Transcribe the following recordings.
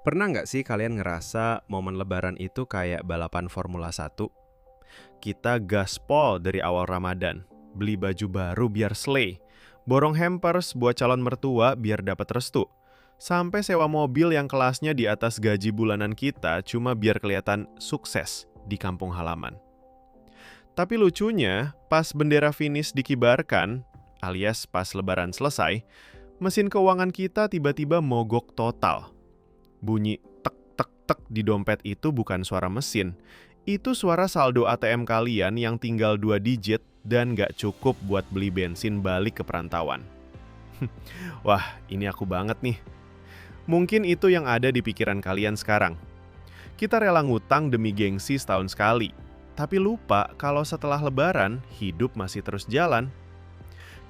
Pernah nggak sih kalian ngerasa momen lebaran itu kayak balapan Formula 1? Kita gaspol dari awal Ramadan, beli baju baru biar slay, borong hampers buat calon mertua biar dapat restu, sampai sewa mobil yang kelasnya di atas gaji bulanan kita cuma biar kelihatan sukses di kampung halaman. Tapi lucunya, pas bendera finish dikibarkan, alias pas lebaran selesai, mesin keuangan kita tiba-tiba mogok total. Bunyi tek tek tek di dompet itu bukan suara mesin. Itu suara saldo ATM kalian yang tinggal 2 digit dan nggak cukup buat beli bensin balik ke perantauan. Wah, ini aku banget nih. Mungkin itu yang ada di pikiran kalian sekarang. Kita rela ngutang demi gengsi setahun sekali. Tapi lupa kalau setelah lebaran, hidup masih terus jalan.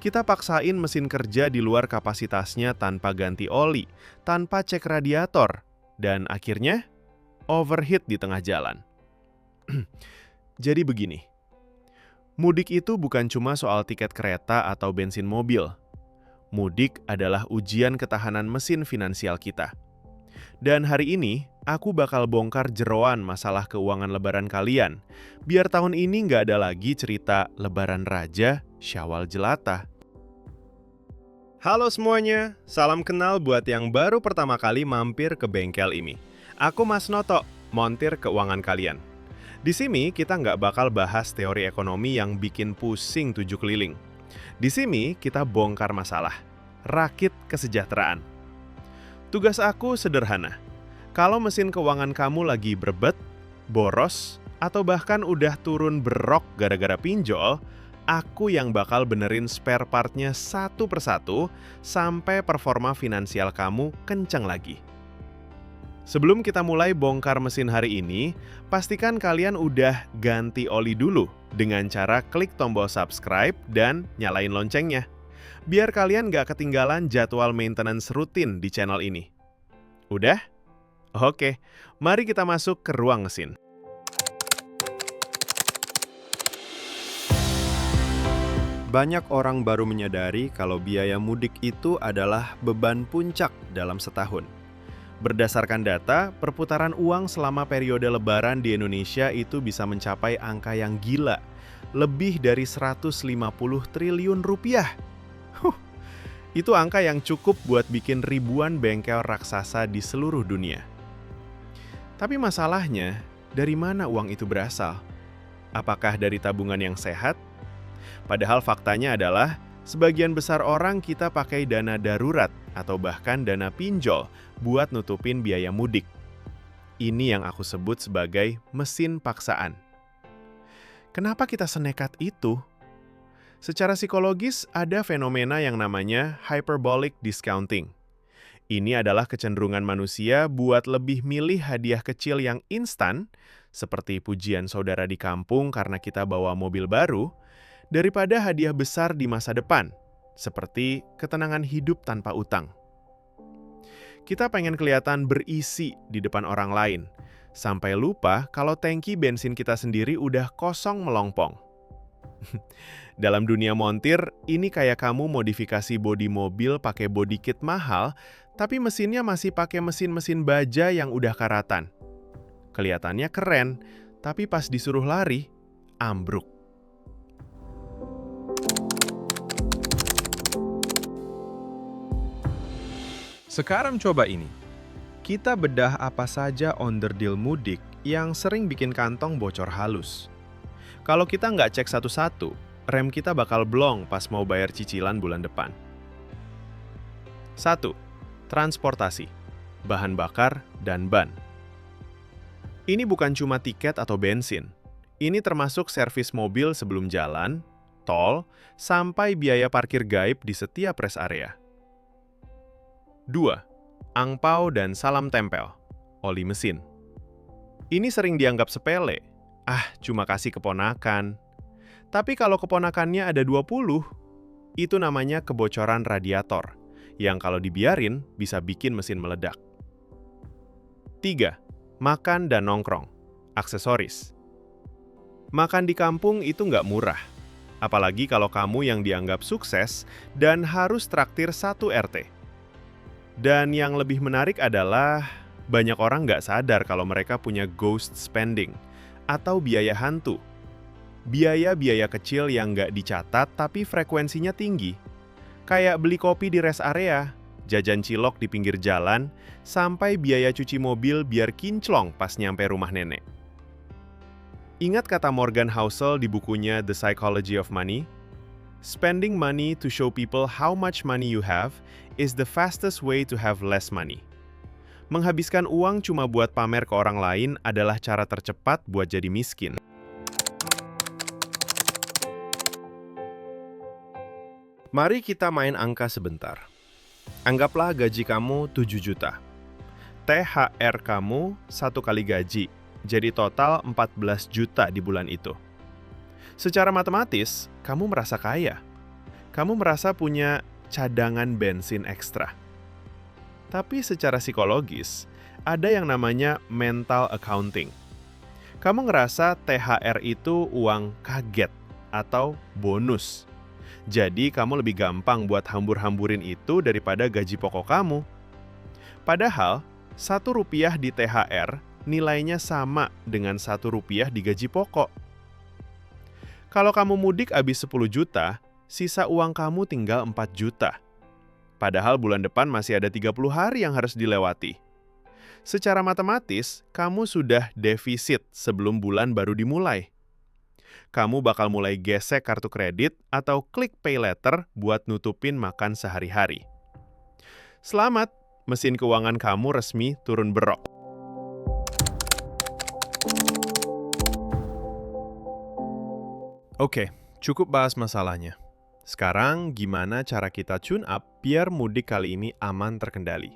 Kita paksain mesin kerja di luar kapasitasnya tanpa ganti oli, tanpa cek radiator, dan akhirnya overheat di tengah jalan. Jadi begini, mudik itu bukan cuma soal tiket kereta atau bensin mobil. Mudik adalah ujian ketahanan mesin finansial kita. Dan hari ini, aku bakal bongkar jeroan masalah keuangan lebaran kalian, biar tahun ini nggak ada lagi cerita lebaran raja, Syawal jelata. Halo semuanya, salam kenal buat yang baru pertama kali mampir ke bengkel ini. Aku Mas Noto, montir keuangan kalian. Di sini kita nggak bakal bahas teori ekonomi yang bikin pusing 7 keliling. Di sini kita bongkar masalah, rakit kesejahteraan. Tugas aku sederhana. Kalau mesin keuangan kamu lagi berbet, boros, atau bahkan udah turun berok gara-gara pinjol, aku yang bakal benerin spare partnya satu persatu sampai performa finansial kamu kencang lagi. Sebelum kita mulai bongkar mesin hari ini, pastikan kalian udah ganti oli dulu dengan cara klik tombol subscribe dan nyalain loncengnya. Biar kalian gak ketinggalan jadwal maintenance rutin di channel ini. Udah? Oke, mari kita masuk ke ruang mesin. Banyak orang baru menyadari kalau biaya mudik itu adalah beban puncak dalam setahun. Berdasarkan data, perputaran uang selama periode lebaran di Indonesia itu bisa mencapai angka yang gila, lebih dari 150 triliun rupiah. Itu angka yang cukup buat bikin ribuan bengkel raksasa di seluruh dunia. Tapi masalahnya, dari mana uang itu berasal? Apakah dari tabungan yang sehat? Padahal faktanya adalah, sebagian besar orang kita pakai dana darurat atau bahkan dana pinjol buat nutupin biaya mudik. Ini yang aku sebut sebagai mesin paksaan. Kenapa kita senekat itu? Secara psikologis ada fenomena yang namanya hyperbolic discounting. Ini adalah kecenderungan manusia buat lebih milih hadiah kecil yang instan, seperti pujian saudara di kampung karena kita bawa mobil baru, daripada hadiah besar di masa depan, seperti ketenangan hidup tanpa utang. Kita pengen kelihatan berisi di depan orang lain, sampai lupa kalau tangki bensin kita sendiri udah kosong melompong. Dalam dunia montir, ini kayak kamu modifikasi bodi mobil pakai body kit mahal, tapi mesinnya masih pakai mesin-mesin baja yang udah karatan. Kelihatannya keren, tapi pas disuruh lari, ambruk. Sekarang coba ini. Kita bedah apa saja onderdil mudik yang sering bikin kantong bocor halus. Kalau kita nggak cek satu-satu, rem kita bakal blong pas mau bayar cicilan bulan depan. 1. Transportasi, bahan bakar, dan ban. Ini bukan cuma tiket atau bensin. Ini termasuk servis mobil sebelum jalan, tol, sampai biaya parkir gaib di setiap rest area. 2. Angpau dan salam tempel, oli mesin. Ini sering dianggap sepele. Cuma kasih keponakan. Tapi kalau keponakannya ada 20, itu namanya kebocoran radiator, yang kalau dibiarin bisa bikin mesin meledak. 3. Makan dan nongkrong, aksesoris. Makan di kampung itu nggak murah, apalagi kalau kamu yang dianggap sukses dan harus traktir 1 RT. Dan yang lebih menarik adalah Banyak orang nggak sadar kalau mereka punya ghost spending atau biaya hantu. Biaya-biaya kecil yang nggak dicatat tapi frekuensinya tinggi. Kayak beli kopi di rest area, jajan cilok di pinggir jalan, sampai biaya cuci mobil biar kinclong pas nyampe rumah nenek. Ingat kata Morgan Housel di bukunya The Psychology of Money? Spending money to show people how much money you have is the fastest way to have less money. Menghabiskan uang cuma buat pamer ke orang lain adalah cara tercepat buat jadi miskin. Mari kita main angka sebentar. Anggaplah gaji kamu 7 juta. THR kamu 1 kali gaji, jadi total 14 juta di bulan itu. Secara matematis, kamu merasa kaya. Kamu merasa punya cadangan bensin ekstra. Tapi secara psikologis, ada yang namanya mental accounting. Kamu ngerasa THR itu uang kaget atau bonus. Jadi kamu lebih gampang buat hambur-hamburin itu daripada gaji pokok kamu. Padahal, Rp1 di THR nilainya sama dengan Rp1 di gaji pokok. Kalau kamu mudik habis 10 juta, sisa uang kamu tinggal 4 juta. Padahal bulan depan masih ada 30 hari yang harus dilewati. Secara matematis, kamu sudah defisit sebelum bulan baru dimulai. Kamu bakal mulai gesek kartu kredit atau klik pay later buat nutupin makan sehari-hari. Selamat, mesin keuangan kamu resmi turun berok. Oke, cukup bahas masalahnya. Sekarang gimana cara kita tune up biar mudik kali ini aman terkendali?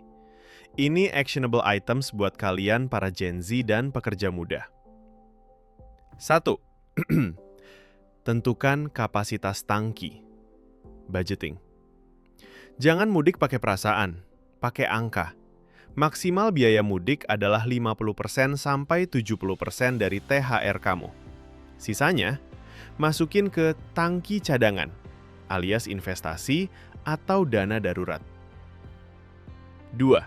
Ini actionable items buat kalian para Gen Z dan pekerja muda. 1. Tentukan kapasitas tangki. Budgeting. Jangan mudik pakai perasaan, pakai angka. Maksimal biaya mudik adalah 50% sampai 70% dari THR kamu. Sisanya, masukin ke tangki cadangan, alias investasi atau dana darurat. 2.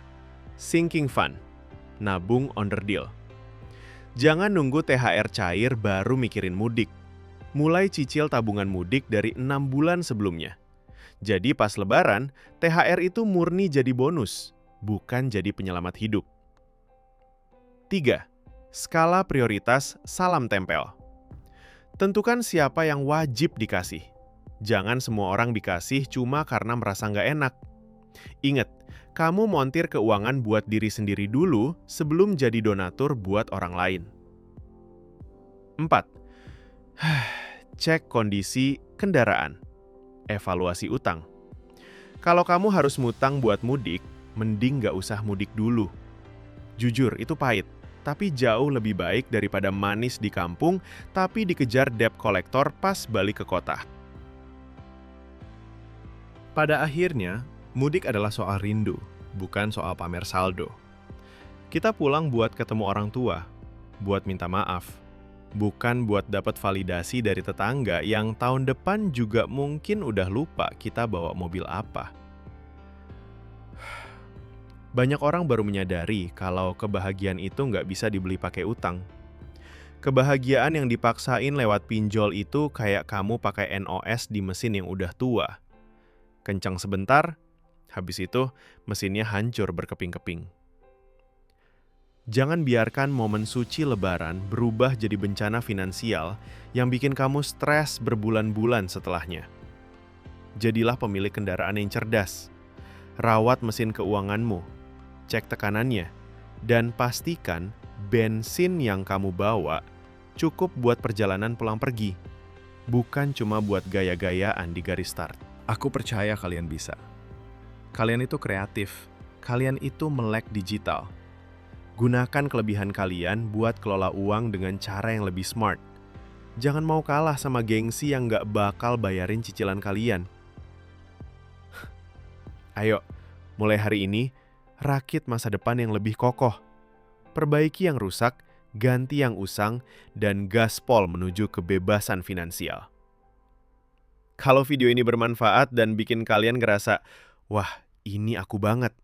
Sinking fund. Nabung under deal. Jangan nunggu THR cair baru mikirin mudik. Mulai cicil tabungan mudik dari 6 bulan sebelumnya. Jadi pas lebaran, THR itu murni jadi bonus, bukan jadi penyelamat hidup. 3. Skala prioritas salam tempel. Tentukan siapa yang wajib dikasih. Jangan semua orang dikasih cuma karena merasa nggak enak. Ingat, kamu montir keuangan buat diri sendiri dulu sebelum jadi donatur buat orang lain. 4. Cek kondisi kendaraan. Evaluasi utang. Kalau kamu harus ngutang buat mudik, mending nggak usah mudik dulu. Jujur, itu pahit, tapi jauh lebih baik daripada manis di kampung, tapi dikejar debt collector pas balik ke kota. Pada akhirnya, mudik adalah soal rindu, bukan soal pamer saldo. Kita pulang buat ketemu orang tua, buat minta maaf, bukan buat dapat validasi dari tetangga yang tahun depan juga mungkin udah lupa kita bawa mobil apa. Banyak orang baru menyadari kalau kebahagiaan itu nggak bisa dibeli pakai utang. Kebahagiaan yang dipaksain lewat pinjol itu kayak kamu pakai NOS di mesin yang udah tua. Kencang sebentar, habis itu mesinnya hancur berkeping-keping. Jangan biarkan momen suci Lebaran berubah jadi bencana finansial yang bikin kamu stres berbulan-bulan setelahnya. Jadilah pemilik kendaraan yang cerdas. Rawat mesin keuanganmu, cek tekanannya, dan pastikan bensin yang kamu bawa cukup buat perjalanan pulang pergi, bukan cuma buat gaya-gayaan di garis start. Aku percaya kalian bisa. Kalian itu kreatif, kalian itu melek digital. Gunakan kelebihan kalian buat kelola uang dengan cara yang lebih smart. Jangan mau kalah sama gengsi yang nggak bakal bayarin cicilan kalian. Ayo, mulai hari ini, rakit masa depan yang lebih kokoh. Perbaiki yang rusak, ganti yang usang, dan gaspol menuju kebebasan finansial. Kalau video ini bermanfaat dan bikin kalian ngerasa, wah, ini aku banget.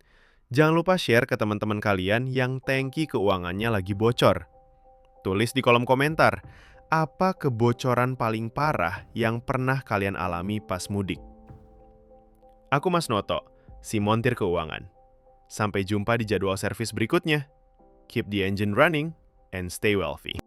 Jangan lupa share ke teman-teman kalian yang tangki keuangannya lagi bocor. Tulis di kolom komentar, apa kebocoran paling parah yang pernah kalian alami pas mudik. Aku Mas Noto, si montir keuangan. Sampai jumpa di jadwal servis berikutnya. Keep the engine running and stay wealthy.